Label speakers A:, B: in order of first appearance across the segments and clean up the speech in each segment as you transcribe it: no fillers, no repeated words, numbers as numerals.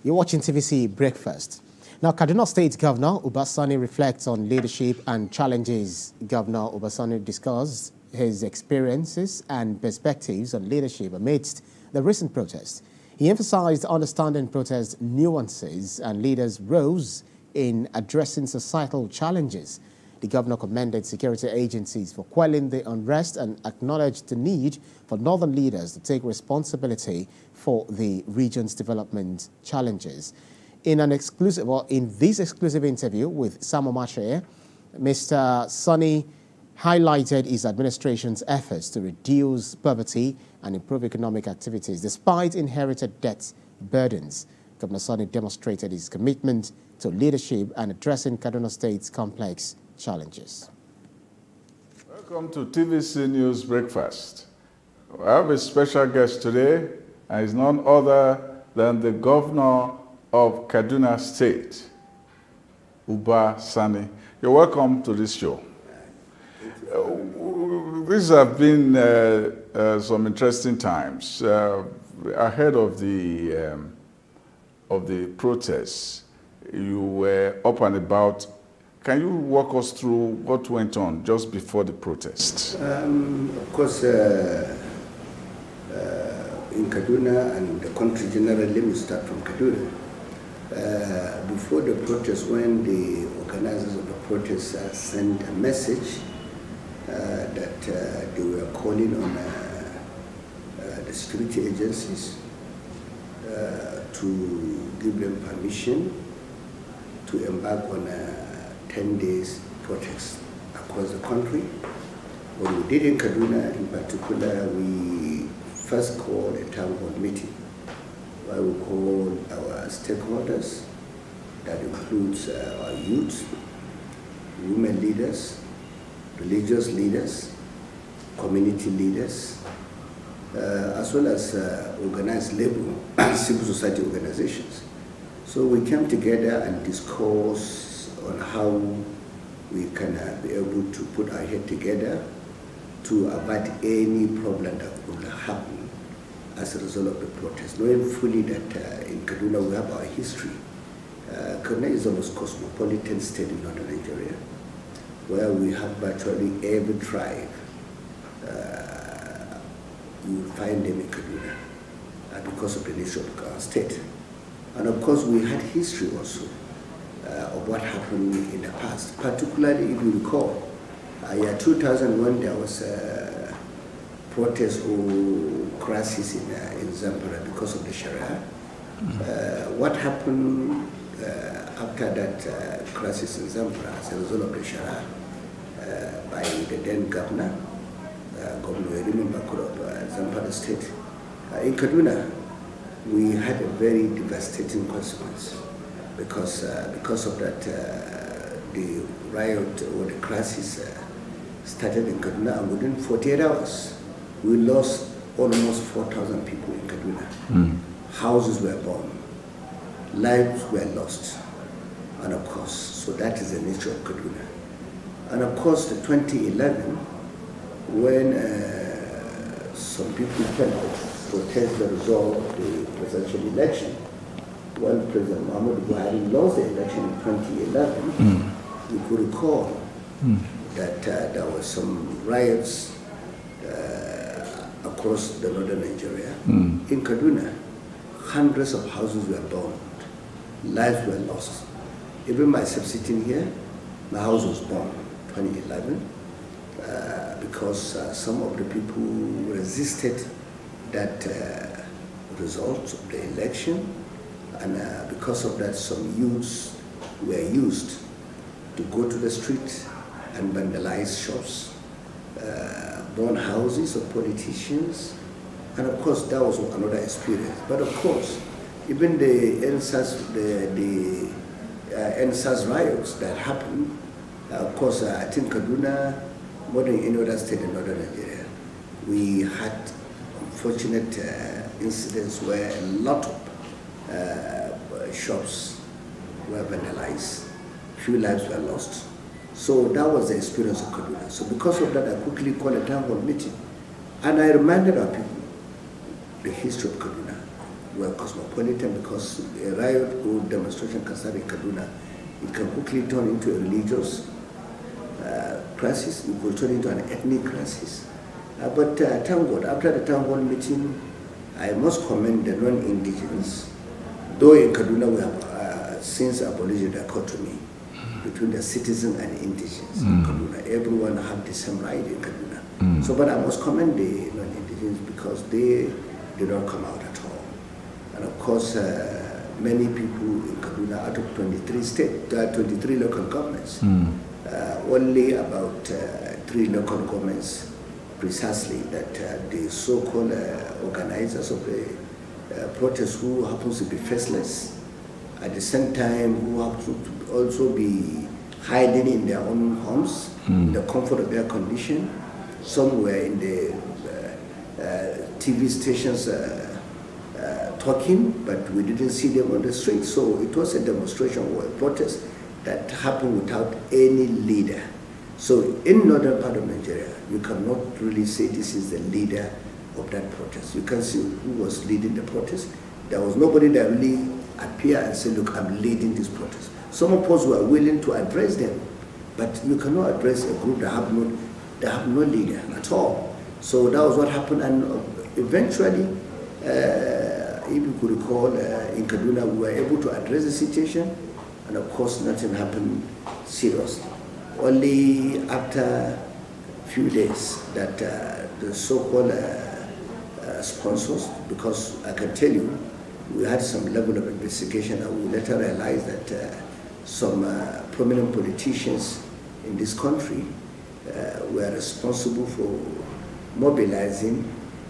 A: You're watching TVC Breakfast. Now, Kaduna State Governor Uba Sani reflects on leadership and challenges. Governor Uba Sani discussed his experiences and perspectives on leadership amidst the recent protests. He emphasized understanding protest nuances and leaders' roles in addressing societal challenges. The governor commended security agencies for quelling the unrest and acknowledged the need for northern leaders to take responsibility for the region's development challenges. In this exclusive interview with Sam Omatseye, Mr. Sani highlighted his administration's efforts to reduce poverty and improve economic activities despite inherited debt burdens. Governor Sani demonstrated his commitment to leadership and addressing Kaduna State's complex challenges.
B: Welcome to TVC News Breakfast. I have a special guest today, and he's none other than the governor of Kaduna State, Uba Sani. You're welcome to this show. These have been some interesting times. Ahead of the protests, you were up and about. Can you walk us through what went on just before the protests?
C: Of course, in Kaduna and the country generally, let me start from Kaduna. Before the protest, when the organizers of the protest sent a message that they were calling on the security agencies to give them permission to embark on a 10 days protest across the country. What we did in Kaduna in particular, we first called a town hall meeting where we called our stakeholders, that includes our youth, women leaders, religious leaders, community leaders, as well as organized labor and civil society organizations. So we came together and discussed on how we can be able to put our head together to avoid any problem that would happen as a result of the protest, knowing fully that in Kaduna we have our history. Kaduna is almost cosmopolitan state in northern Nigeria, where we have virtually every tribe. You will find them in Kaduna because of the nature of our state. And of course we had history also of what happened in the past, particularly if you recall, year 2001 there was a protest or crisis in Zamfara because of the Sharia. What happened after that crisis in Zamfara as a result of the Sharia by the then governor, Governor of Zamfara State. In Kaduna, we had a very devastating consequence because of that the riot or the crisis started in Kaduna, and within 48 hours we lost almost 4,000 people in Kaduna. Houses were burned, lives were lost, and of course, so that is the nature of Kaduna. And of course, the 2011, when some people came out to protest the result of the presidential election, when President Muhammad Buhari lost the election in 2011, you could recall that there were some riots across the northern Nigeria. In Kaduna, hundreds of houses were burned, lives were lost. Even myself sitting here, my house was burned in 2011 because some of the people resisted that result of the election. And because of that, some youths were used to go to the street and vandalize shops, burn houses of politicians. And of course, that was another experience. But of course, even the NSAS riots that happened, of course, I think Kaduna, more than any other state in northern Nigeria, we had unfortunate incidents where a lot of shops were vandalized, few lives were lost. So that was the experience of Kaduna. So because of that, I quickly called a town hall meeting, and I reminded our people the history of Kaduna, were cosmopolitan, because a riot or demonstration can start in Kaduna. It can quickly turn into a religious crisis. It will turn into an ethnic crisis. But thank God, after the town hall meeting, I must commend the non-indigenous. Though in Kaduna we have since abolition dichotomy between the citizen and indigenous in Kaduna. Everyone have the same right in Kaduna. So, but I must commend the non-indigenous because they did not come out at all. And of course, many people in Kaduna, out of 23 local governments, only about 3 local governments precisely that the so-called organizers of the protest, who happens to be faceless, at the same time who happen to also be hiding in their own homes, in the comfort of their condition, somewhere in the TV stations talking, but we didn't see them on the street. So it was a demonstration or a protest that happened without any leader. So in northern part of Nigeria, you cannot really say this is the leader of that protest. You can see who was leading the protest. There was nobody that really appeared and said, look, I'm leading this protest. Some of us were willing to address them, but you cannot address a group that have no leader at all. So that was what happened, and eventually, if you could recall, in Kaduna, we were able to address the situation, and of course, nothing happened seriously. Only after a few days that the so-called sponsors, because I can tell you, we had some level of investigation, and we later realized that some prominent politicians in this country were responsible for mobilizing,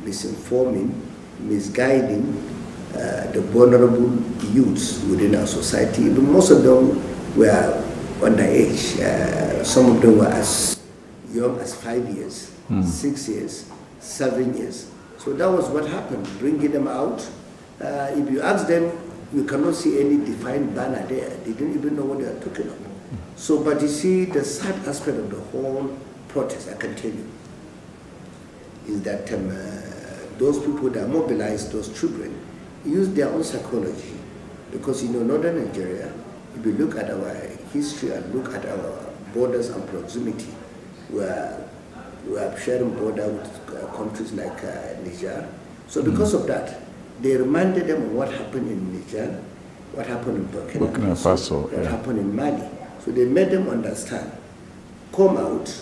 C: misinforming, misguiding the vulnerable youths within our society. But most of them were underage. Some of them were as young as 5 years, 6 years, 7 years. So that was what happened, bringing them out. If you ask them, you cannot see any defined banner there. They didn't even know what they are talking about. So, but you see, the sad aspect of the whole protest, I can tell you, is that those people that mobilized those children use their own psychology. Because in northern Nigeria, if you look at our history and look at our borders and proximity, we are sharing border with countries like Niger. So because of that, they reminded them of what happened in Niger, what happened in Burkina Faso, what happened in Mali. So they made them understand, come out,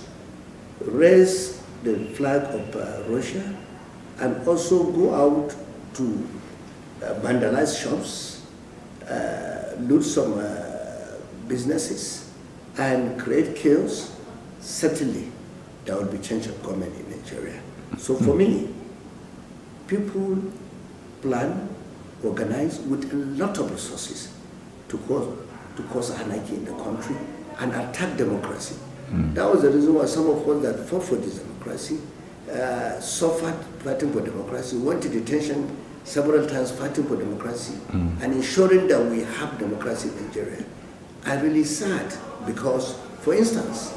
C: raise the flag of Russia, and also go out to vandalize shops, loot some businesses, and create chaos. Certainly, there will be change of government in Nigeria. So for me, people plan, organize with a lot of resources to cause anarchy in the country and attack democracy. That was the reason why some of us that fought for this democracy suffered fighting for democracy, went to detention several times fighting for democracy and ensuring that we have democracy in Nigeria. I'm really sad because, for instance,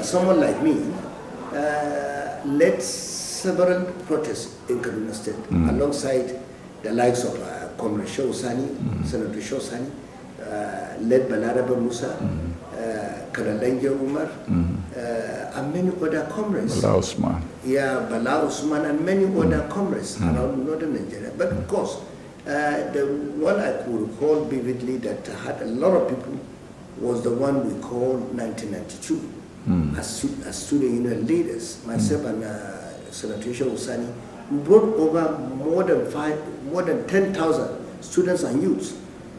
C: someone like me led several protests in Kaduna State alongside the likes of Comrade Uba Sani, Senator Uba Sani, led Balarabe Musa, Kalalenja Umar, and many other comrades.
B: Bala Usman.
C: Yeah, Bala Usman and many other comrades around northern Nigeria. But of course, the one I could recall vividly that had a lot of people was the one we called 1992. As student union leaders, myself and Senator Uba Sani, we brought over more than 10,000 students and youths,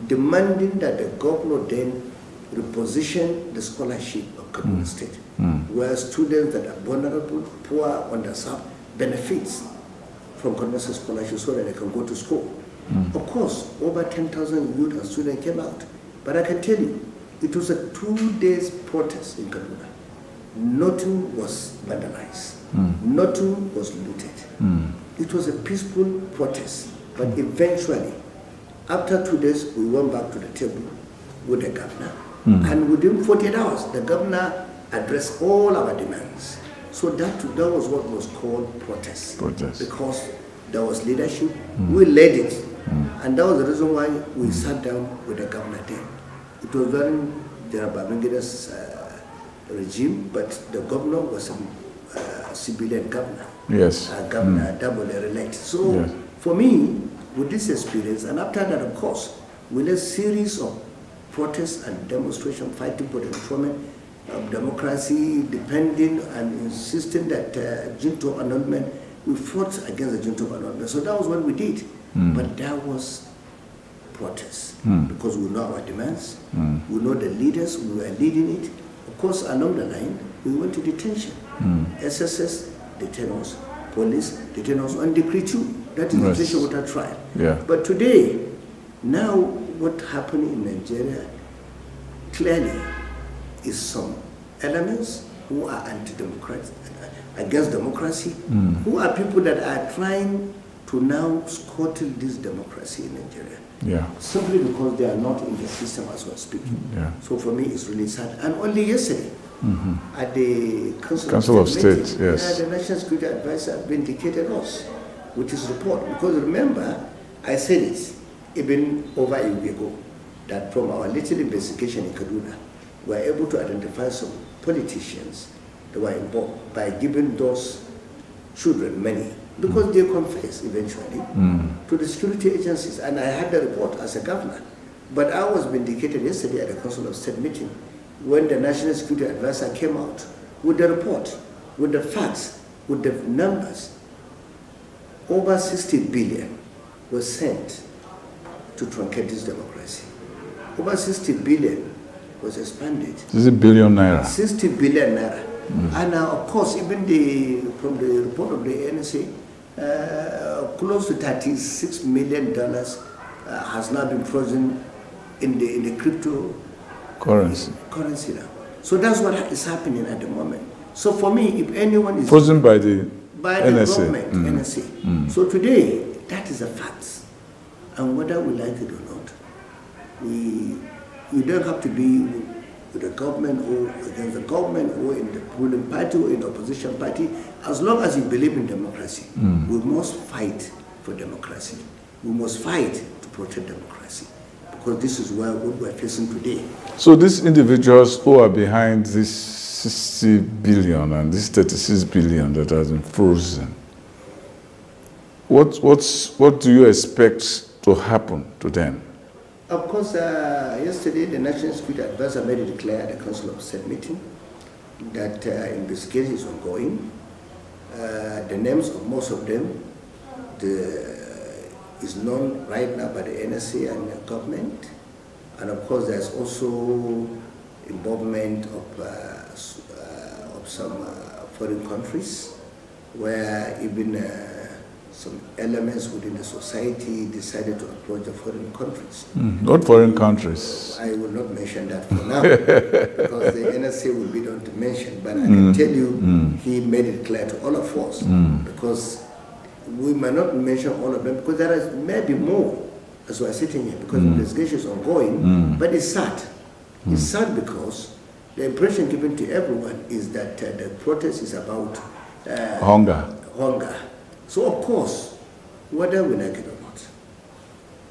C: demanding that the governor then reposition the scholarship of Kaduna State, where students that are vulnerable, poor, underserved, benefits from Kaduna State scholarship so that they can go to school. Of course, over 10,000 youth and students came out, but I can tell you, it was a 2-day protest in Kaduna. Nothing was vandalized. Nothing was looted. It was a peaceful protest, but eventually, after 2 days, we went back to the table with the governor, and within 48 hours, the governor addressed all our demands. So that was what was called protest. Because there was leadership, we led it, And that was the reason why we sat down with the governor then. It was during General Babangida's regime, but the governor was a civilian governor.
B: Yes.
C: Governor double elect. So
B: yes.
C: For me, with this experience, and after that, of course, we led a series of protests and demonstrations fighting for the enthronement of democracy, depending and insisting that junta annulment, we fought against the junta annulment. So that was what we did. But that was protest because we know our demands, we know the leaders, we were leading it. Of course, along the line, we went to detention. SSS detain us, police detain us on Decree 2. That is detention without trial.
B: Yeah.
C: But today, now what happened in Nigeria clearly is some elements who are anti-democratic, against democracy, who are people that are trying to now scuttle this democracy in Nigeria.
B: Yeah.
C: Simply because they are not in the system as we're speaking. Yeah. So for me, it's really sad. And only yesterday, at the Council of State, meeting,
B: yes,
C: the National Security Advisor vindicated us with his report. Because remember, I said it even over a week ago, that from our little investigation in Kaduna, we were able to identify some politicians that were involved by giving those children money, because they confess eventually to the security agencies. And I had the report as a governor. But I was vindicated yesterday at the Council of State meeting when the National Security Advisor came out with the report, with the facts, with the numbers. Over 60 billion was sent to truncate this democracy. Over 60 billion was expanded.
B: 60 billion naira.
C: 60 billion naira. And of course, even from the report of the NSA, close to $36 million has now been frozen in the crypto currency now. So that's what is happening at the moment. So for me, if anyone is
B: frozen by the NSA.
C: Government, NSA. So today, that is a fact. And whether we like it or not, we don't have to be with the government or against the government or in the ruling party or in the opposition party. As long as you believe in democracy, we must fight for democracy. We must fight to protect democracy, because this is what we're facing today.
B: So these individuals who are behind this 60 billion and this 36 billion that has been frozen, what do you expect to happen to them?
C: Of course, yesterday the National Security Advisor made it clear at the Council of State meeting that investigation is ongoing. The names of most of them is known right now by the NSA and the government. And of course, there's also involvement of some foreign countries, where even some elements within the society decided to approach the foreign countries.
B: What foreign countries?
C: I will not mention that for now, because the NSA will be done to mention, but I can tell you he made it clear to all of us, because we might not mention all of them, because there is maybe more as we are sitting here, because the investigation is ongoing, but it's sad. It's sad because the impression given to everyone is that the protest is about
B: hunger.
C: So of course, whether we like it or not,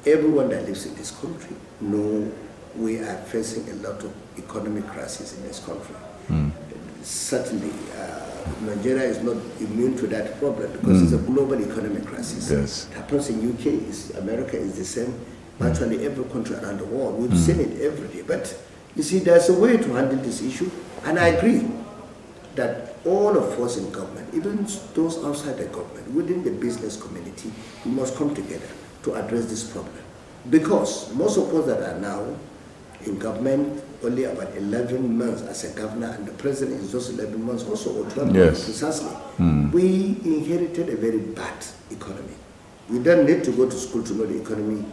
C: everyone that lives in this country know we are facing a lot of economic crisis in this country. Certainly, Nigeria is not immune to that problem, because it's a global economic crisis.
B: Yes.
C: It happens in UK, America is the same, virtually every country around the world. We've seen it every day. But you see, there's a way to handle this issue, and I agree that all of us in government, even those outside the government, within the business community, we must come together to address this problem. Because most of us that are now in government, only about 11 months as a governor, and the president is just 11 months also, or 12 months precisely, we inherited a very bad economy. We don't need to go to school to know the economy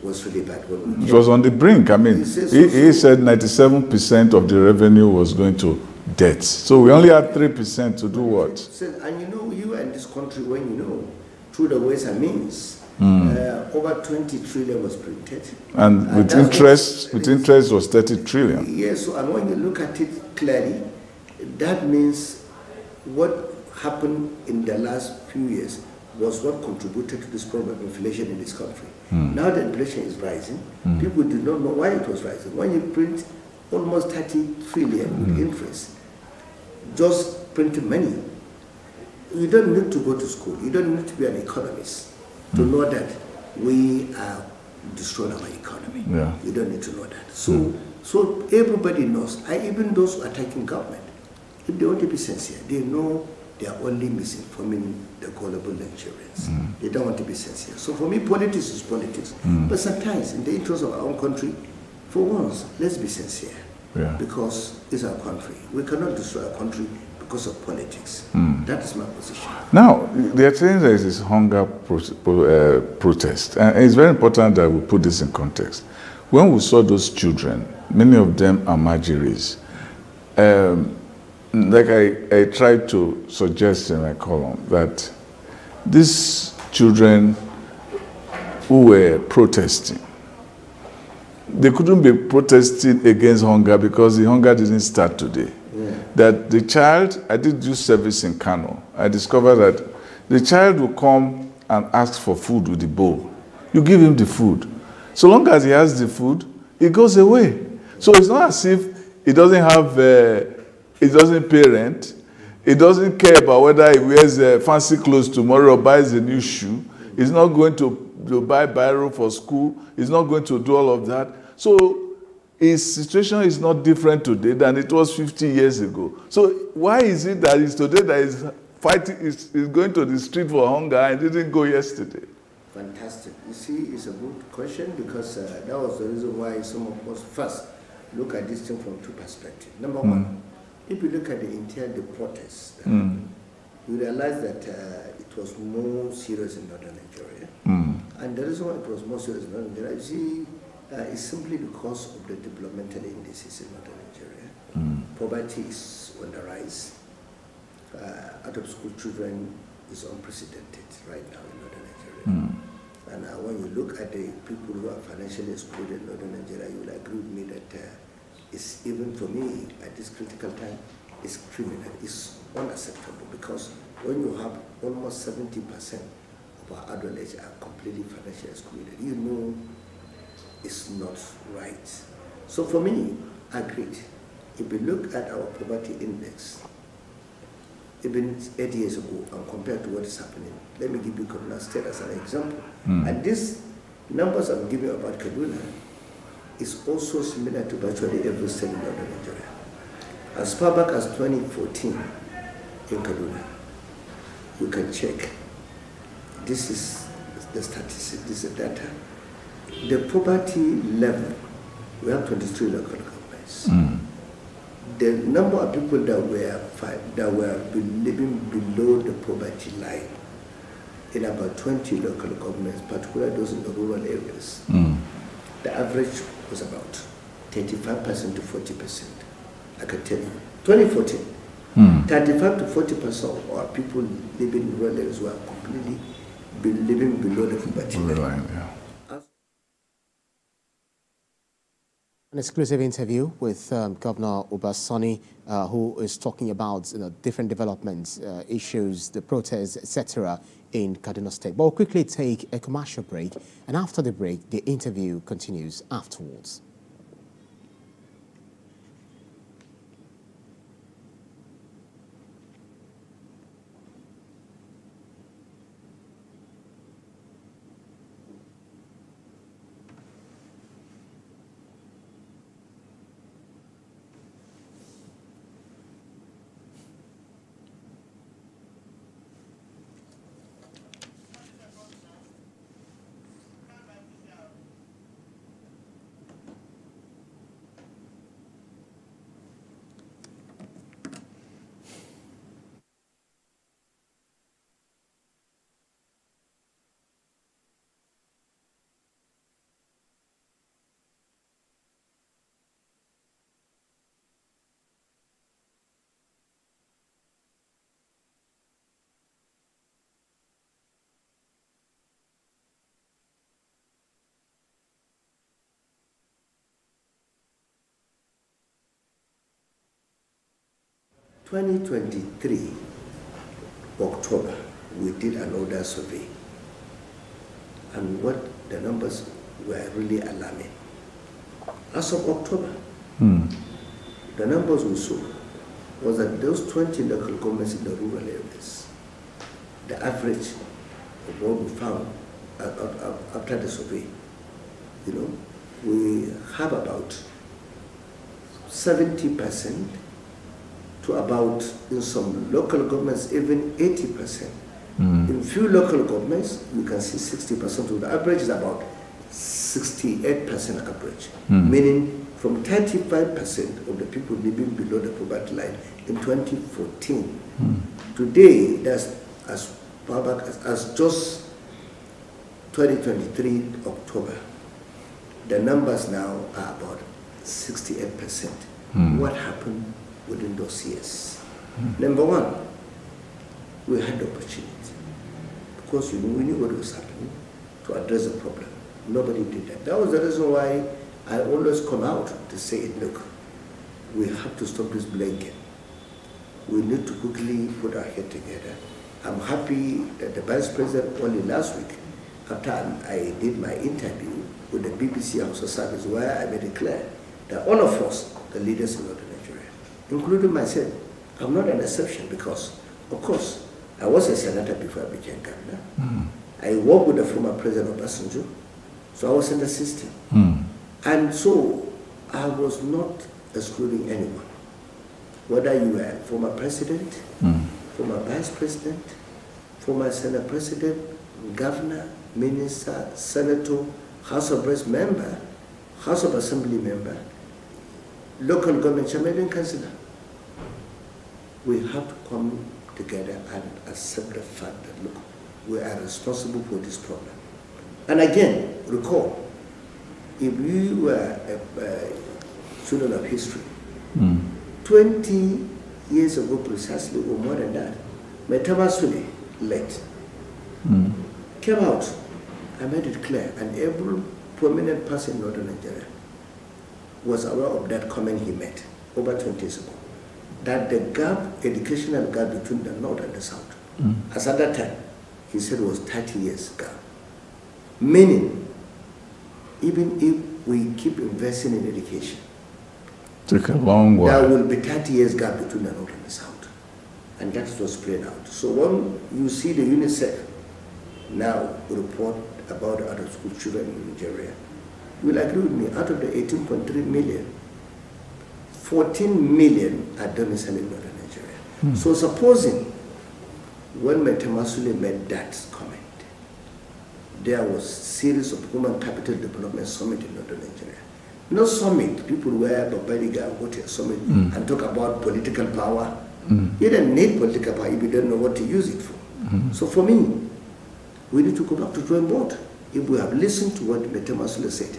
C: was really bad.
B: It was on the brink. I mean, he said 97% of the revenue was going to debt. So we only had 3% to do what?
C: And you know, you are in this country when you know, through the ways and means, over 20 trillion was printed.
B: And with interest was 30 trillion.
C: Yes, so and when you look at it clearly, that means what happened in the last few years was what contributed to this problem of inflation in this country. Now the inflation is rising. People did not know why it was rising. When you print almost 30 trillion with interest, just printing money, you don't need to go to school. You don't need to be an economist to know that we are destroying our economy.
B: Yeah.
C: You don't need to know that. So everybody knows, even those who are attacking government, if they want to be sincere, they know they are only misinforming the gullible Nigerians. They don't want to be sincere. So for me, politics is politics. But sometimes, in the interest of our own country, for once, let's be sincere.
B: Yeah.
C: Because it's our country. We cannot destroy our country because of politics. That is my position.
B: Now, they are saying there is this hunger protest. And it's very important that we put this in context. When we saw those children, many of them are Marjories. Like I tried to suggest in my column, that these children who were protesting, they couldn't be protesting against hunger because the hunger didn't start today. That the child, I did do service in Kano, I discovered that the child will come and ask for food with the bowl. You give him the food. So long as he has the food, it goes away. So it's not as if he doesn't have, he doesn't pay rent, he doesn't care about whether he wears fancy clothes tomorrow or buys a new shoe. He's not going to buy biro for school. He's not going to do all of that. So his situation is not different today than it was 50 years ago. So why is it that it's today that he's fighting, is going to the street for hunger and didn't go yesterday?
C: Fantastic. You see, it's a good question because that was the reason why some of us first look at this thing from two perspectives. Number one, if you look at the entire protests, you realize that it was more serious in northern Nigeria. And the reason why it was more serious in northern Nigeria, you see, is simply because of the developmental indices in northern Nigeria. Poverty is on the rise. Out of school children is unprecedented right now in northern Nigeria. And when you look at the people who are financially excluded in northern Nigeria, you will agree with me that it's, even for me at this critical time, it's criminal, it's unacceptable, because when you have almost 70% of our adult age are completely financially excluded, you know it's not right. So for me, I agree. If you look at our poverty index, even 8 years ago, and compared to what is happening, let me give you Kaduna State as an example. And these numbers I'm giving you about Kaduna is also similar to virtually every state in northern Nigeria. As far back as 2014 in Kaduna, you can check. This is the statistics, this is the data. The poverty level, we have 23 local governments. The number of people that were living below the poverty line in about 20 local governments, particularly those in the rural areas, the average was about 35% to 40%. I can tell you. 2014, 35 to 40% of our people living in rural areas were completely living below the poverty line.
A: An exclusive interview with Governor Uba Sani, who is talking about different developments, issues, the protests, etc. in Kaduna State. But we'll quickly take a commercial break, and after the break, the interview continues afterwards. In 2023, October,
C: we did another survey. And what the numbers were really alarming. As of October, the numbers we saw was that those 20 local governments in the rural areas, the average of what we found after the survey, we have about 70% to about, in some local governments, even 80%. In few local governments, you can see 60%. So the average is about 68% average, meaning from 35% of the people living below the poverty line in 2014. Today, that's as far back as just 2023 October. The numbers now are about 68%. What happened within those years? Number one, we had the opportunity, because we knew what was happening, to address the problem. Nobody did that. That was the reason why I always come out to say, look, we have to stop this blanket. We need to quickly put our head together. I'm happy that the Vice President only last week, after I did my interview with the BBC House of Service, where I made it clear that all of us, the leaders in Northern Nigeria, including myself, I'm not an exception, because, of course, I was a senator before I became governor. I worked with the former President Uba Sani, so I was in the system. And so I was not excluding anyone. Whether you were a former president, former vice president, former Senate president, governor, minister, senator, House of Reps member, House of Assembly member, local government chairman and councillor. We have to come together and accept the fact that, look, we are responsible for this problem. And again, recall, if we were a student of history, 20 years ago precisely, or more than that, Metamasule led, came out and made it clear, and every prominent person in Northern Nigeria was aware of that comment he made over 20 years ago, that the gap, educational gap between the North and the South, as at that time, he said it was 30 years gap. Meaning, even if we keep investing in education,
B: took a long while.
C: There will be 30 years gap between the North and the South. And that was spread out. So when you see the UNICEF now report about the other school children in Nigeria, you will agree with me, out of the 18.3 million, 14 million are domiciled in Northern Nigeria. So supposing when Metamasule made that comment, there was a series of human capital development summit in Northern Nigeria. No summit, people were Babariga go to a summit and talk about political power. You didn't need political power if you don't know what to use it for. So for me, we need to go back to drawing board. If we have listened to what Metamasule said,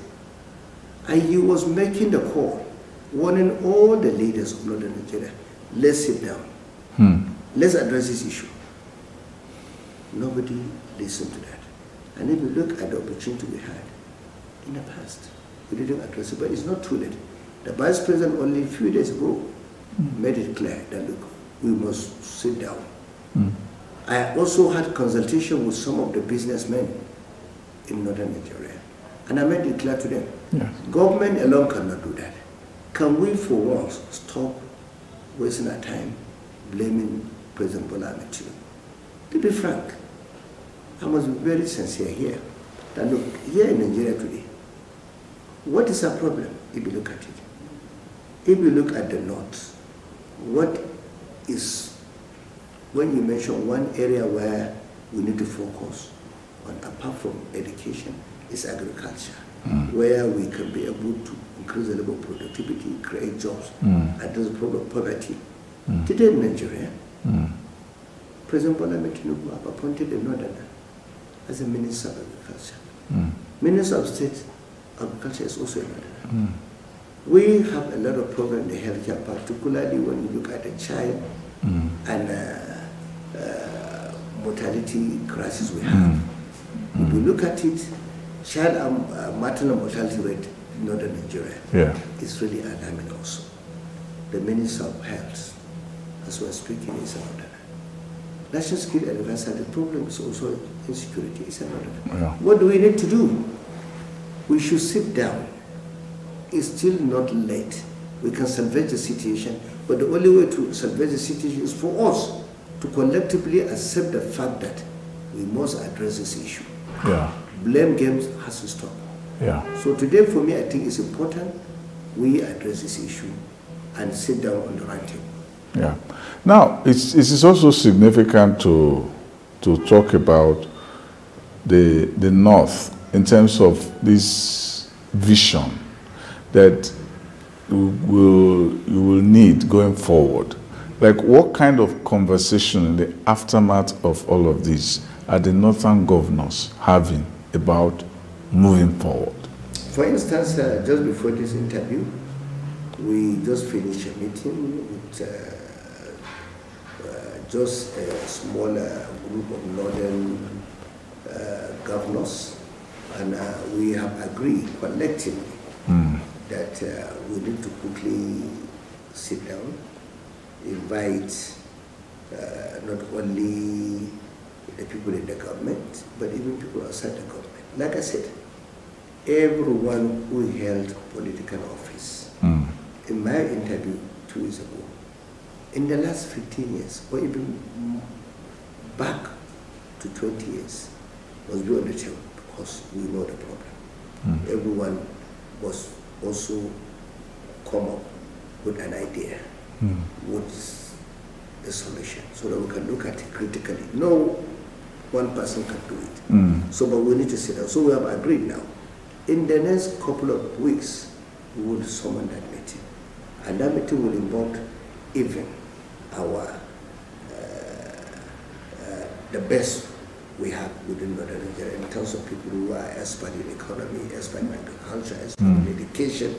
C: and he was making the call, warning all the leaders of Northern Nigeria, let's sit down. Let's address this issue. Nobody listened to that. And if you look at the opportunity we had in the past, we didn't address it, but it's not too late. The Vice President only a few days ago made it clear that, look, we must sit down. I also had consultation with some of the businessmen in Northern Nigeria, and I made it clear to them, government alone cannot do that. Can we for once stop wasting our time blaming President Bola Ahmed Tinubu? To be frank, I must be very sincere here, that look, here in Nigeria today, what is our problem if you look at it? If you look at the North, what is, when you mention one area where we need to focus on, apart from education, is agriculture, where we can be able to increase the level of productivity, create jobs, address the problem of poverty. Today in Nigeria, President Bola Ahmed Tinubu have appointed a northerner as a Minister of Agriculture. Minister of State Agriculture is also a northerner. We have a lot of problems in the healthcare, particularly when you look at the child and mortality crisis we have. If you look at it, child and maternal mortality rate in Northern Nigeria is really alarming also. The Minister of Health, as we're speaking, is a northerner. national security advisor, the problem is also insecurity. It's another.
B: Yeah.
C: What do we need to do? We should sit down. It's still not late. We can salvage the situation, but the only way to salvage the situation is for us to collectively accept the fact that we must address this issue.
B: Yeah.
C: Blame games has to stop.
B: Yeah.
C: So today, for me, I think it's important we address this issue and sit down on the right table.
B: Yeah. Now, it is also significant to talk about the North in terms of this vision that you will need going forward. Like, what kind of conversation in the aftermath of all of this are the Northern governors having about moving forward?
C: For instance, just before this interview, we just finished a meeting with just a small group of northern governors, and we have agreed collectively that we need to quickly sit down, invite not only the people in the government, but even people outside the government. Like I said, everyone who held political office, in my interview 2 years ago, in the last 15 years, or even back to 20 years, must be on the table because we know the problem. Everyone must also come up with an idea. What's the solution? So that we can look at it critically. No one person can do it. So, but we need to sit down. So we have agreed now. In the next couple of weeks, we will summon that meeting. And that meeting will involve even our, the best we have within Northern Nigeria in terms of people who are expert in economy, expert in agriculture, expert in education.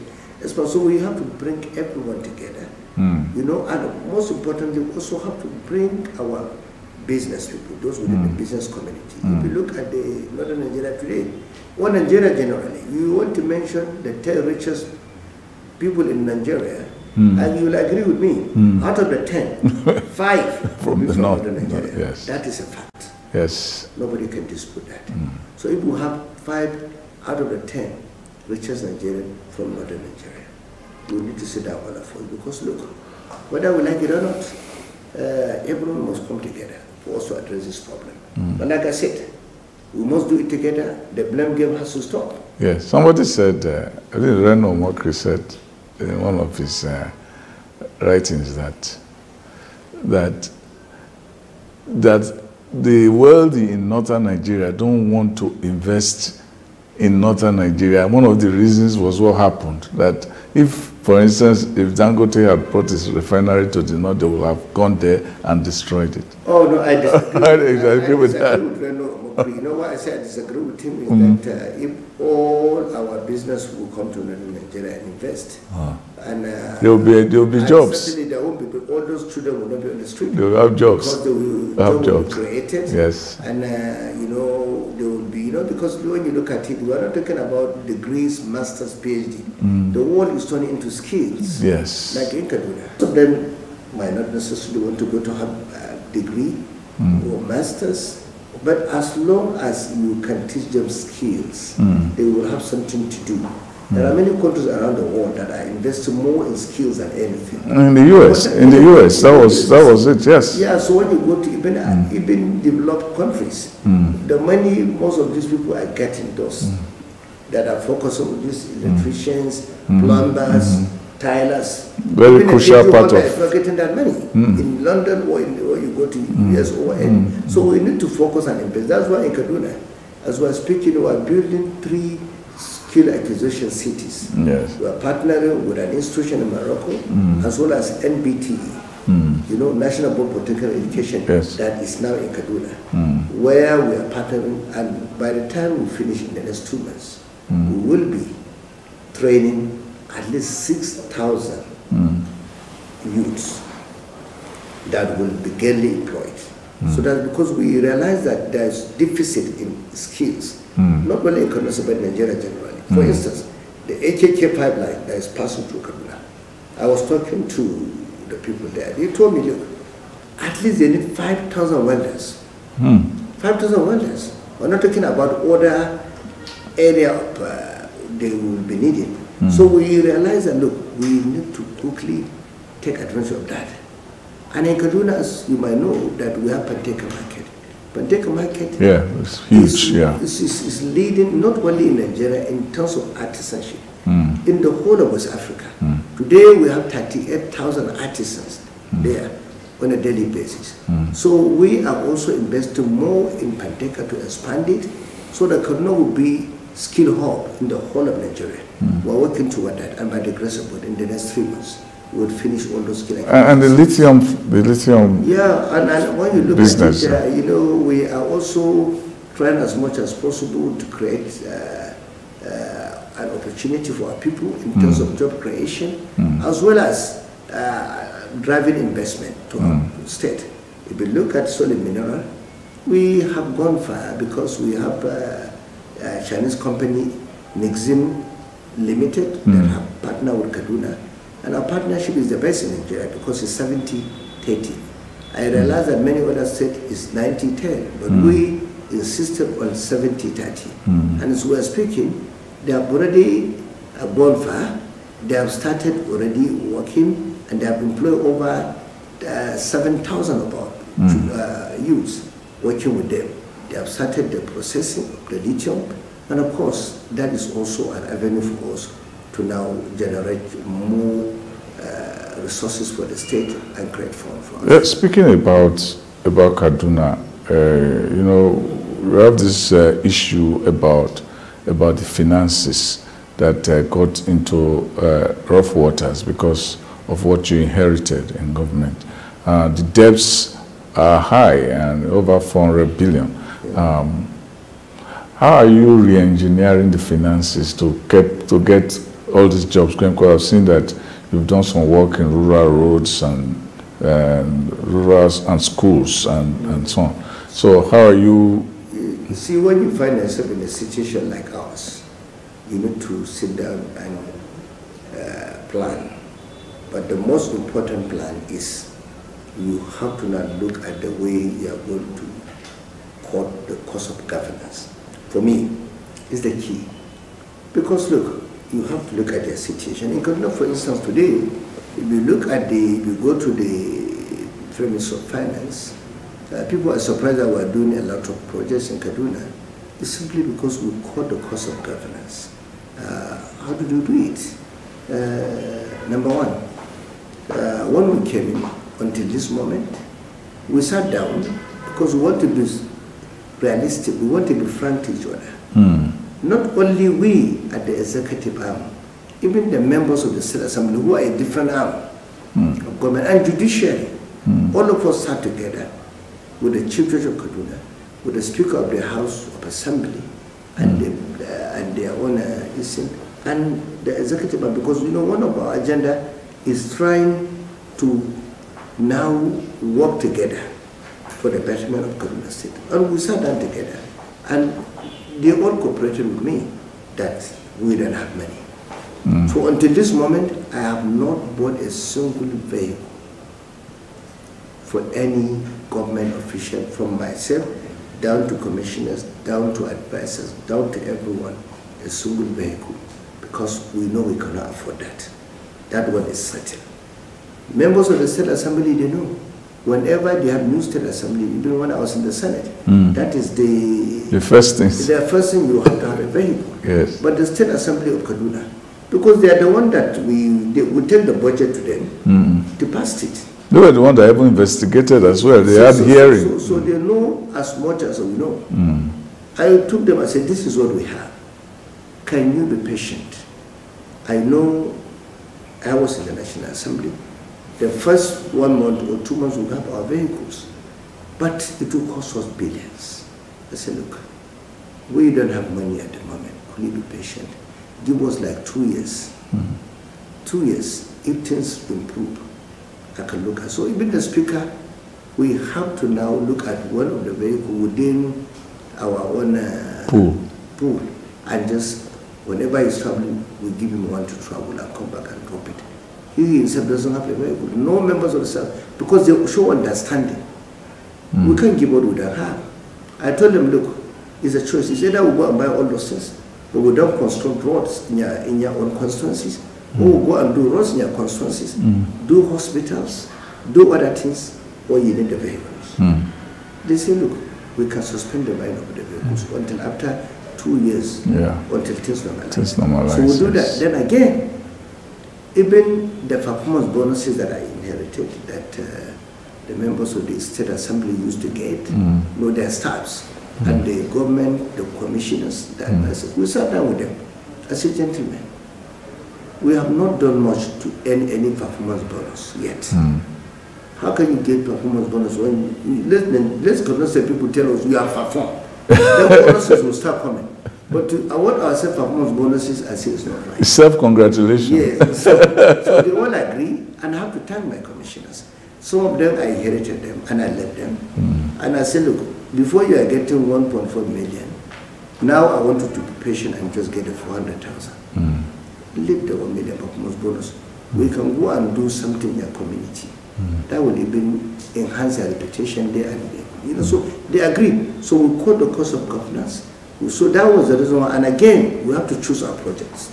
C: So we have to bring everyone together. You know, and most importantly, we also have to bring our business people, those within the business community. If you look at the Northern Nigeria today, or Nigeria generally, you want to mention the 10 richest people in Nigeria, and you will agree with me, out of the 10, 5 from the Northern Nigeria.
B: Yes.
C: That is a fact.
B: Yes.
C: Nobody can dispute that. So if we have 5 out of the 10 richest Nigerian from Northern Nigeria, we need to sit down all of us, because look, whether we like it or not, everyone must come together for us to address this problem. But like I said, we must do it together. The blame game has to stop.
B: Yes. Somebody said, I think Reno Mokri said in one of his writings that the wealthy in Northern Nigeria don't want to invest in Northern Nigeria. One of the reasons was what happened, that if, for instance, if Dangote had brought his refinery to the north, they would have gone there and destroyed it.
C: Oh, no, I disagree.
B: I agree with that.
C: You know why I say I disagree with him is that if all our business will come to Nigeria and invest, and there will be jobs. Certainly there won't be, but all those children will not be on the street.
B: They will have jobs.
C: Because they will be created.
B: Yes.
C: And you know, there will be, you know, because when you look at it, we are not talking about degrees, masters, PhD. The world is turning into skills.
B: Yes.
C: Like in Kaduna. So then might not necessarily want to go to have a degree or masters. But as long as you can teach them skills, they will have something to do. There are many countries around the world that are investing more in skills than anything.
B: In the US, that was it, yes.
C: Yeah, so when you go to even developed countries, the money most of these people are getting, those that are focused on these electricians, plumbers, tilers.
B: Very crucial part of.
C: Is not getting that money in London or you go to US or any. So we need to focus and invest. That's why in Kaduna, as we're speaking, we are building 3 skill acquisition cities.
B: Yes.
C: We are partnering with an institution in Morocco, as well as NBTE, you know, National Board for Technical Education, that is now in Kaduna, where we are partnering, and by the time we finish in the next 2 months, we will be training at least 6,000 youths that will be gainfully employed. So that's because we realize that there's deficit in skills, not only in Kaduna, but Nigeria generally. For instance, the HHK pipeline that is passing through Kaduna. I was talking to the people there. They told me, look, at least they need 5,000 welders. 5,000 welders. We're not talking about other area of, they will be needed. So we realize that, look, we need to quickly take advantage of that. And in Kaduna, as you might know, that we have Panteka Market. Panteka Market
B: it's huge,
C: is leading not only in Nigeria in terms of artisanship, in the whole of West Africa. Today we have 38,000 artisans there on a daily basis. So we are also investing more in Panteka to expand it, so that Kaduna will be skill hub in the whole of Nigeria. We're working toward that, and by the grace of God, in the next 3 months, we'll finish all those skill activities.
B: And the lithium
C: yeah, and when you look
B: business,
C: at it, you know, we are also trying as much as possible to create an opportunity for our people in terms of job creation, as well as driving investment to our state. If you look at solid mineral, we have gone far because we have a Chinese company, Nixim Limited, that have partnered with Kaduna. And our partnership is the best in Nigeria because it's 70-30. I realize that many other states is 90-10, but we insisted on 70-30. And as we are speaking, they have already gone far. They have started already working, and they have employed over 7,000 of our youths working with them. They have started the processing of the lithium, and of course, that is also an avenue for us to now generate more resources for the state and create funds for us.
B: Speaking about Kaduna, you know, we have this issue about the finances that got into rough waters because of what you inherited in government. The debts are high and over 400 billion. How are you re-engineering the finances to get all these jobs going? Because I've seen that you've done some work in rural roads and schools and so on. So how are you?
C: You see, when you find yourself in a situation like ours, you need to sit down and plan. But the most important plan is you have to not look at the way you are going to cut the cost of governance. For me, is the key. Because look, you have to look at the situation. In Kaduna, for instance, today, if you go to the premise of finance, people are surprised that we're doing a lot of projects in Kaduna. It's simply because we cut the cost of governance. How did we do it? Number one, when we came in, until this moment, we sat down because we want to be realistic, we want to be frank to each other. Not only we at the executive arm, even the members of the State Assembly who are a different arm of government and judiciary, all of us sat together with the Chief Judge of Kaduna, with the Speaker of the House of Assembly, and their own and the executive arm, because you know one of our agenda is trying to now work together for the betterment of Kaduna State. And we sat down together, and they all cooperated with me that we don't have money. So until this moment, I have not bought a single vehicle for any government official, from myself down to commissioners, down to advisors, down to everyone, a single vehicle, because we know we cannot afford that. That one is certain. Members of the State Assembly, they know. Whenever they have new State Assembly, even when I was in the Senate, that is the first thing. The first thing you have to have a vehicle.
B: Yes.
C: But the State Assembly of Kaduna, because they are the one that we take the budget to them to pass it.
B: They were the one that even investigated as well. They had hearing.
C: So they know as much as we know. I took them and said, this is what we have. Can you be patient? I know I was in the National Assembly. The first 1 month or 2 months we have our vehicles, but it will cost us billions. I said, look, we don't have money at the moment. Could you be patient? Give us like 2 years. 2 years, if things improve, I can look at. So even the Speaker, we have to now look at one of the vehicles within our own pool, and just whenever he's traveling, we give him one to travel and come back and drop it. He himself doesn't have a vehicle. No members of the staff, because they show understanding. We can't give what we don't have. I told them, look, it's a choice. It's either we go and buy all those things, or we don't construct roads in your own constituencies, or we go and do roads in your constituencies, do hospitals, do other things, or you need the vehicles. They say, look, we can suspend the buying of the vehicles until after 2 years, until things normalize. So we'll do that. Then again, even the performance bonuses that I inherited, that the members of the State Assembly used to get, know their staffs, and the government, the commissioners, the advisors, we sat down with them as a gentleman. We have not done much to earn any performance bonus yet. How can you get performance bonus when, let's cannot say people tell us you have performed. The bonuses will start coming. But to award ourselves performance bonuses, I say it's not right.
B: Self-congratulations.
C: Yes. So they all agree, and I have to thank my commissioners. Some of them, I inherited them, and I left them. And I said, look, before you are getting 1.4 million, now I want you to be patient and just get a 400,000. Leave the 1 million performance bonus. We can go and do something in your community. That will even enhance your reputation there and there. You know, so they agree. So we cut the cost of governance. So that was the reason why. And again, we have to choose our projects.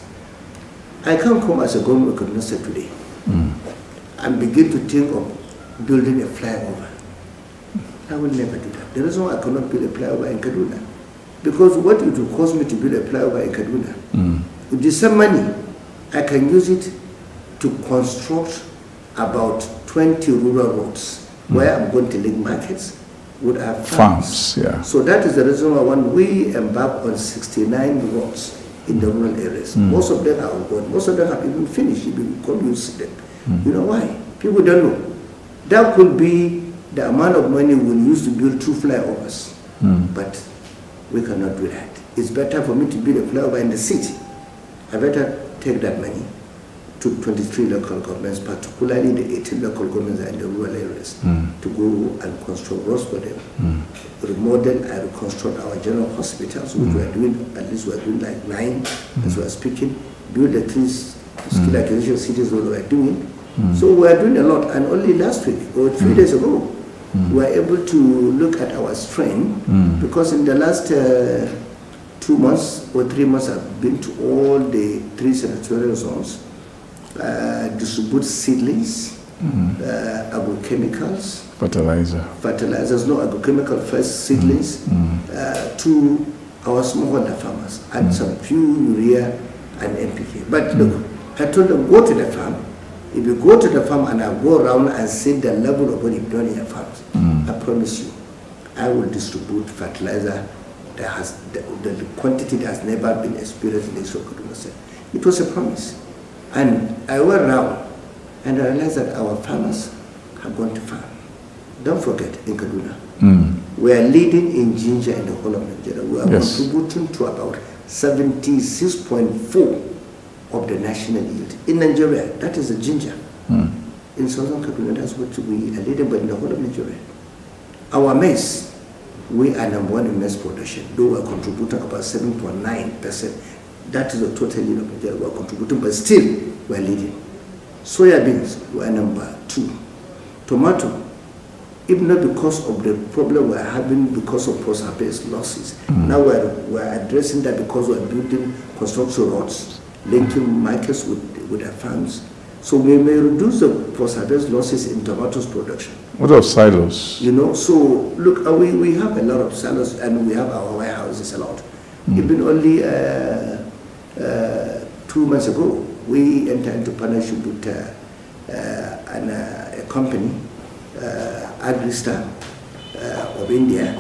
C: I can't come as a government coordinator today and begin to think of building a flyover. I will never do that. The reason why I cannot build a flyover in Kaduna, because what it will cost me to build a flyover in Kaduna, with the same money, I can use it to construct about 20 rural roads where I'm going to link markets would have farms. So that is the reason why when we embark on 69 roads in the rural areas, most of them are on board, most of them have even finished, if you come use them. You know why? People don't know. That could be the amount of money we'll use to build 2 flyovers, but we cannot do that. It's better for me to build a flyover in the city. I better take that money to 23 local governments, particularly the 18 local governments that are in the rural areas, to go and construct roads for them, remodel and reconstruct our general hospitals, which we are doing, at least we are doing like 9 as we are speaking, build the 3 skill acquisition cities that we are doing. So we are doing a lot, and only last week, or 3 days ago, we were able to look at our strength, because in the last 2 months or 3 months, I've been to all the 3 senatorial zones, distribute seedlings, agrochemicals, fertilizers, no agrochemical first seedlings, to our smallholder farmers, and some few urea and NPK. But look, I told them, go to the farm. If you go to the farm and I go around and see the level of what you've done in your farms, I promise you, I will distribute fertilizer that has the quantity that has never been experienced in the history of Kaduna State. It was a promise. And I went around and I realized that our farmers have gone to farm. Don't forget, in Kaduna, we are leading in ginger in the whole of Nigeria. We are contributing to about 76.4 of the national yield. In Nigeria, that is the ginger. In southern Kaduna, that's what we are leading, but in the whole of Nigeria. Our maize, we are number 1 in maize production, though we are contributing about 7.9%. That is the total yield of Nigeria we are contributing, but still we are leading. Soya beans, we are number 2. Tomato, even not because of the problem we are having because of post-harvest losses. Now we are addressing that because we are building construction roads, linking markets with our farms. So we may reduce the post-harvest losses in tomatoes production.
B: What are silos?
C: You know, so look, we have a lot of silos, and we have our warehouses a lot. Even only 2 months ago, we entered into partnership with a company, Agristar of India,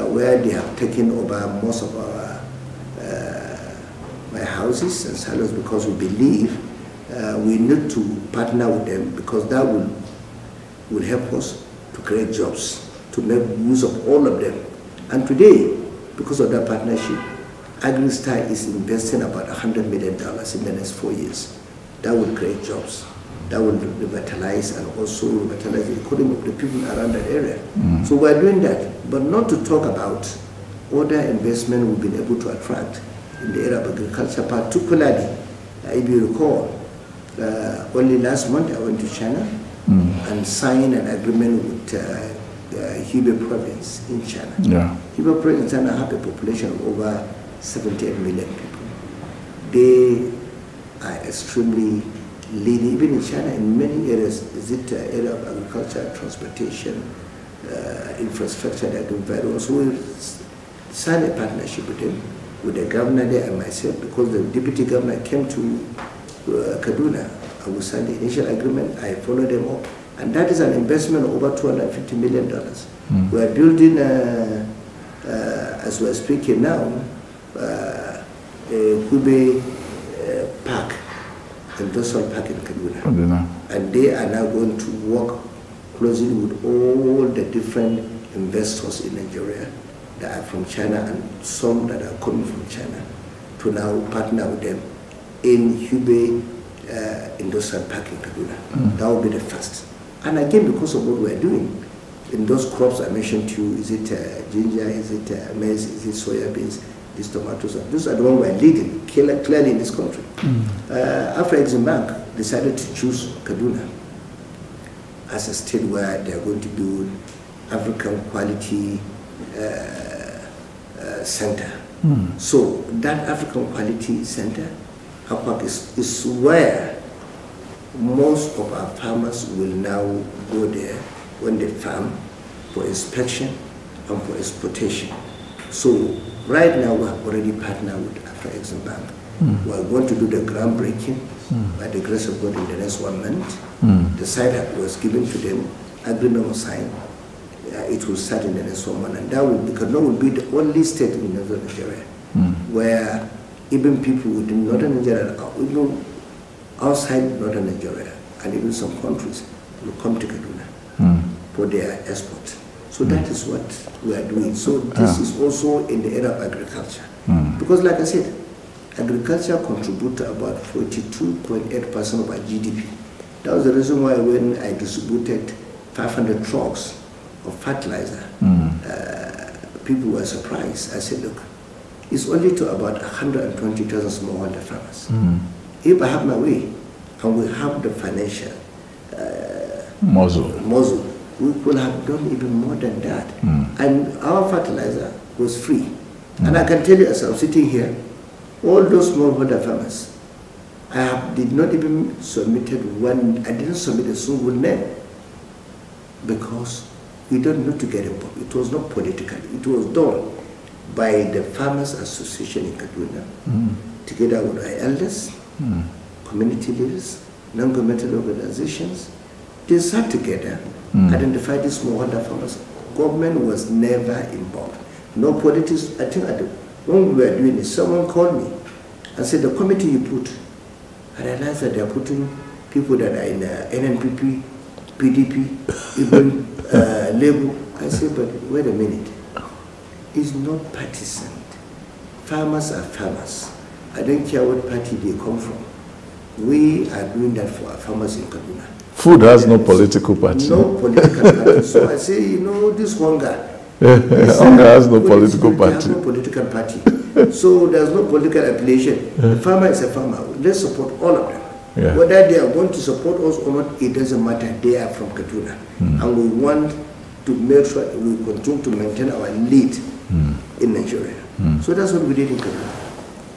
C: where they have taken over most of our warehouses and silos, because we believe we need to partner with them, because that will help us to create jobs, to make use of all of them. And today, because of that partnership, Agristar is investing about $100 million in the next 4 years. That will create jobs. That will revitalize and also revitalize the economy of the people around that area. So we're doing that, but not to talk about other investment we've been able to attract in the area of agriculture, particularly, if you recall, Only last month I went to China and signed an agreement with Hubei province in China. Hubei province in China have a population of over 78 million people. They are extremely leading, even in China, in many areas. Is it area of agriculture, transportation, infrastructure? They are doing very well. So we signed a partnership with them, with the governor there and myself, because the deputy governor came to Kaduna. I will sign the initial agreement. I followed them up, and that is an investment of over $250 million. We are building, as we are speaking now, a Uba Park, industrial park in Kaduna. And they are now going to work closely with all the different investors in Nigeria that are from China and some that are coming from China to now partner with them in Hubei industrial park in Kaduna. That will be the first. And again, because of what we are doing, in those crops I mentioned to you, is it ginger, is it maize, is it soya beans, these tomatoes, those are the ones we are leading clearly in this country. After Exim Bank decided to choose Kaduna as a state where they are going to build African quality center. So that African quality center, AQUAC, is where most of our farmers will now go there when they farm for inspection and for exportation. So right now we have already partnered with Afro Exim Bank. We are going to do the groundbreaking by the grace of God in the next 1 month. The site that was given to them, agreement was signed. It will start in the next 1 month, and that will, Kaduna will be the only state in northern Nigeria where even people within northern Nigeria, even outside northern Nigeria, and even some countries will come to Kaduna for their export. So that is what we are doing. So this is also in the area of agriculture. Because like I said, agriculture contributes to about 42.8% of our GDP. That was the reason why when I distributed 500 trucks of fertilizer, people were surprised. I said, look, it's only to about 120,000 smallholder farmers. If I have my way, and we have the financial muscle, we could have done even more than that. And our fertilizer was free. And I can tell you, as I'm sitting here, all those smallholder farmers, did not even submitted one, I didn't submit a single name, because we don't need to get involved. It was not political. It was done by the Farmers Association in Kaduna, together with our elders, community leaders, non-governmental organizations. They sat together, identified these smallholder farmers. Government was never involved. No politics. I think when we were doing it, someone called me and said, the committee you put, I realized that they are putting people that are in NNPP, PDP, even Labour. I said, but wait a minute. It's not partisan. Farmers are farmers. I don't care what party they come from. We are doing that for our farmers in Kaduna.
B: Food has no political party.
C: No political party. So I say, you know, this hunger.
B: Hunger has no political party.
C: Has no political party. So there's no political affiliation. The farmer is a farmer. Let's support all of them. Whether they are going to support us or not, it doesn't matter. They are from Kaduna. And we want to make sure we continue to maintain our lead in Nigeria. So that's what we did in Kaduna.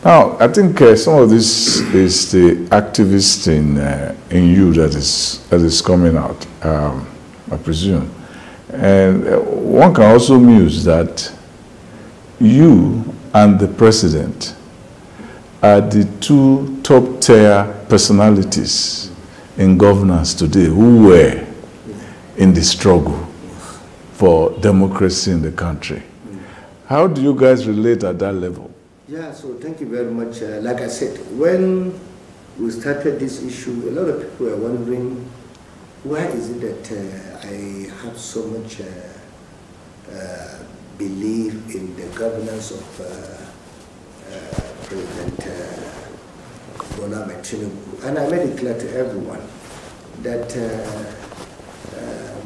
B: Now, I think some of this is the activist in you that is coming out, I presume. And one can also muse that you and the president are the two top-tier personalities in governance today who were in the struggle for democracy in the country. How do you guys relate at that level?
C: Yeah, so thank you very much. Like I said, when we started this issue, a lot of people were wondering, why is it that I have so much belief in the governance of President Bola Tinubu? And I made it clear to everyone that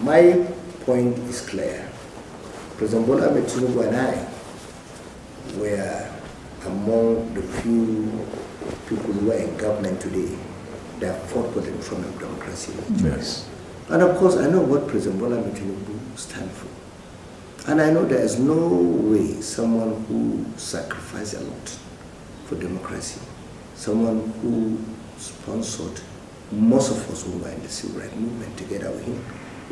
C: my point is clear. President Bola Tinubu and I were among the few people who are in government today they have fought for the reform of democracy in Nigeria.
B: Yes.
C: And of course, I know what President Bola Tinubu stands for. And I know there is no way someone who sacrificed a lot for democracy, someone who sponsored most of us who were in the civil rights movement together with him.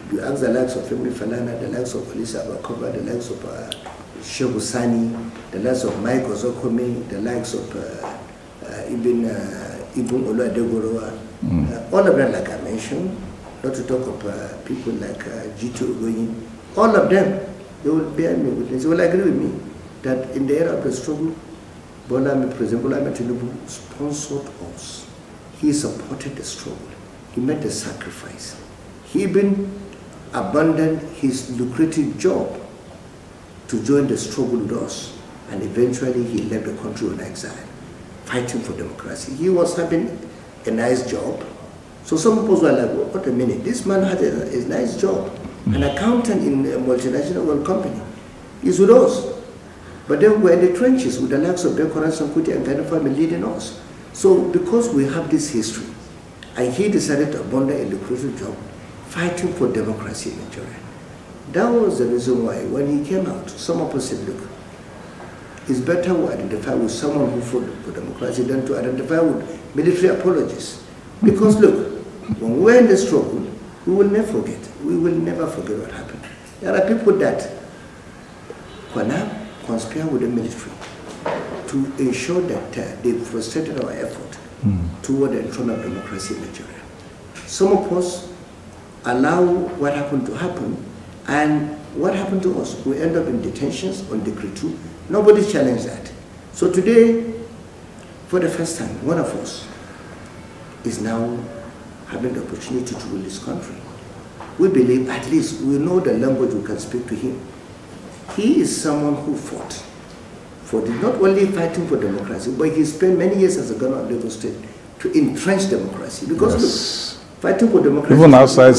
C: If you ask the likes of Femi Falana, the likes of Elisa Abakoba, the likes of Uba Sani, the likes of Mike Ozokome, the likes of Ibn Oluwadegorowa, all of them, like I mentioned, not to talk of people like G2 Ogoyin, all of them, they will bear me witness, they will agree with me that in the era of the struggle, President Bola Tinubu sponsored us. He supported the struggle. He made the sacrifice. He even abandoned his lucrative job to join the struggle with us, and eventually he left the country on exile, fighting for democracy. He was having a nice job. So some people were like, what a minute, this man had a nice job. An accountant in a multinational world company. He's with us. But then we're in the trenches with the likes of Dekoran Sankuti and Ghana family leading us. So because we have this history, and he decided to abandon a lucrative job, fighting for democracy in Nigeria. That was the reason why when he came out, some of us said, look, it's better we identify with someone who fought for democracy than to identify with military apologists. Because look, when we're in the struggle, we will never forget. We will never forget what happened. There are people that conspire with the military to ensure that they frustrated our effort toward the enthronement of democracy in Nigeria. Some of us allow what happened to happen, and what happened to us? We end up in detentions on Decree 2. Nobody challenged that. So today, for the first time, one of us is now having the opportunity to rule this country. We believe at least we know the language, we can speak to him. He is someone who fought for not only fighting for democracy, but he spent many years as a governor of Lagos State to entrench democracy. Because look, fighting for democracy,
B: even outside the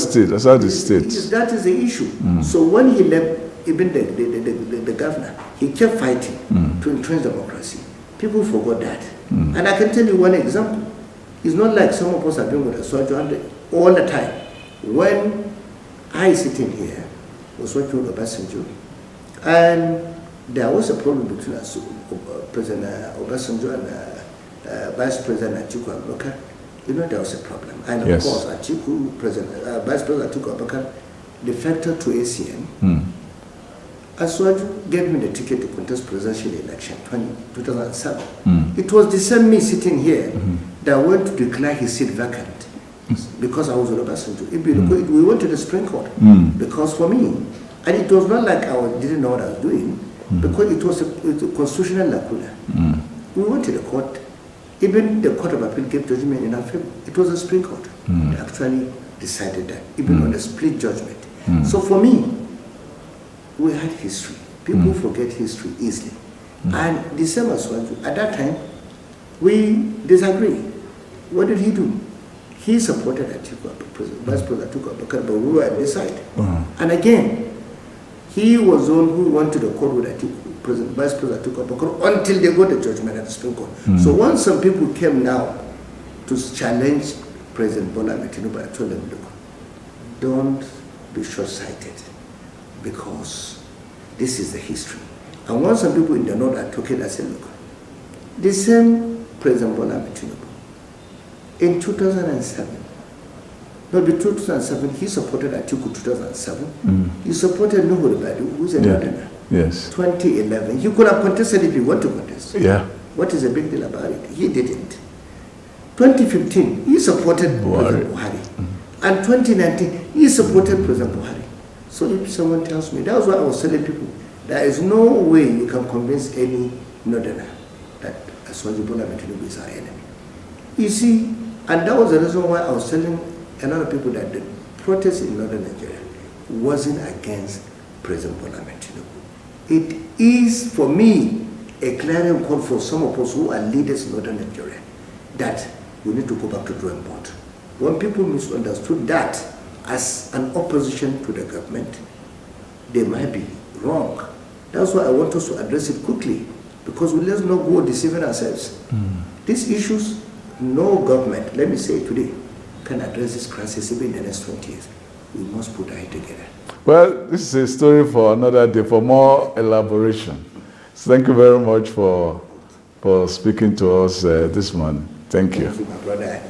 B: state,
C: that is the issue. So when he left, even the governor, he kept fighting to entrench democracy. People forgot that. And I can tell you one example. It's not like some of us have been with Aswaju all the time. When I sitting here, was working with Obasanjo, and there was a problem between us, President Obasanjo and Vice President Atiku Abubakar. You know, there was a problem. And of course, Atiku, Vice President Atiku Abubakar defected to ACN. Aswaju gave me the ticket to contest presidential election 2007. It was the same me sitting here that went to declare his seat vacant because I was with Obasanjo. We went to the Supreme Court because for me, and it was not like I didn't know what I was doing, because it was a constitutional lacuna. We went to the court. Even the Court of Appeal gave judgment in our favor. It was the Supreme Court that actually decided that, even on a split judgment. So for me, we had history. People forget history easily. And the same as well, at that time, we disagree. What did he do? He supported Atiku, Vice President Atiku Abubakar, but we were on this side. And again, he was the one who went to the court with Atiku, Vice President Atiku Abubakar, until they got the judgment at the Supreme Court. So once some people came now to challenge President Bola Tinubu, I told them, look, don't be short-sighted, because this is the history. And once some people in the north are talking, I said, look, the same President Bola Tinubu, in 2007, no, in 2007, he supported Atiku 2007. He supported Nuhu Ribadu, who's a Northerner.
B: Yes.
C: 2011, he could have contested if he wanted to contest.
B: Yeah.
C: What is the big deal about it? He didn't. 2015, he supported President Buhari. And 2019, he supported President Buhari. So if someone tells me, that was why I was telling people, there is no way you can convince any Northerner that Aswaju Bola Tinubu is our enemy. You see, and that was the reason why I was telling a lot of people that the protest in northern Nigeria wasn't against President Bola Tinubu. It is, for me, a clarion call for some of us who are leaders in northern Nigeria that we need to go back to drawing board. When people misunderstood that as an opposition to the government, they might be wrong. That's why I want us to address it quickly, because let's not go deceiving ourselves. These issues no government, let me say today, can address this crisis even in the next 20 years. We must put our head together.
B: Well, this is a story for another day, for more elaboration. So thank you very much for speaking to us this morning. Thank you.
C: Thank you, my brother.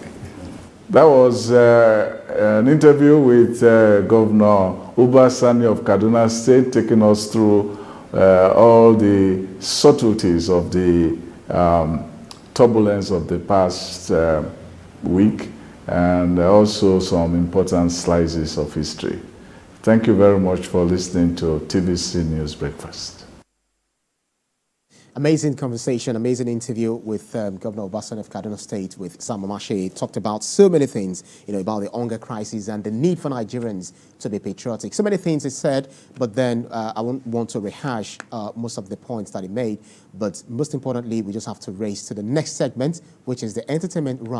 B: That was an interview with Governor Uba Sani of Kaduna State, taking us through all the subtleties of the turbulence of the past week, and also some important slices of history. Thank you very much for listening to TVC News Breakfast.
A: Amazing conversation, amazing interview with Governor Uba Sani of Kaduna State with Sam Omatseye. Talked about so many things, about the hunger crisis and the need for Nigerians to be patriotic. So many things he said, but then I won't want to rehash most of the points that he made. But most importantly, we just have to race to the next segment, which is the entertainment round.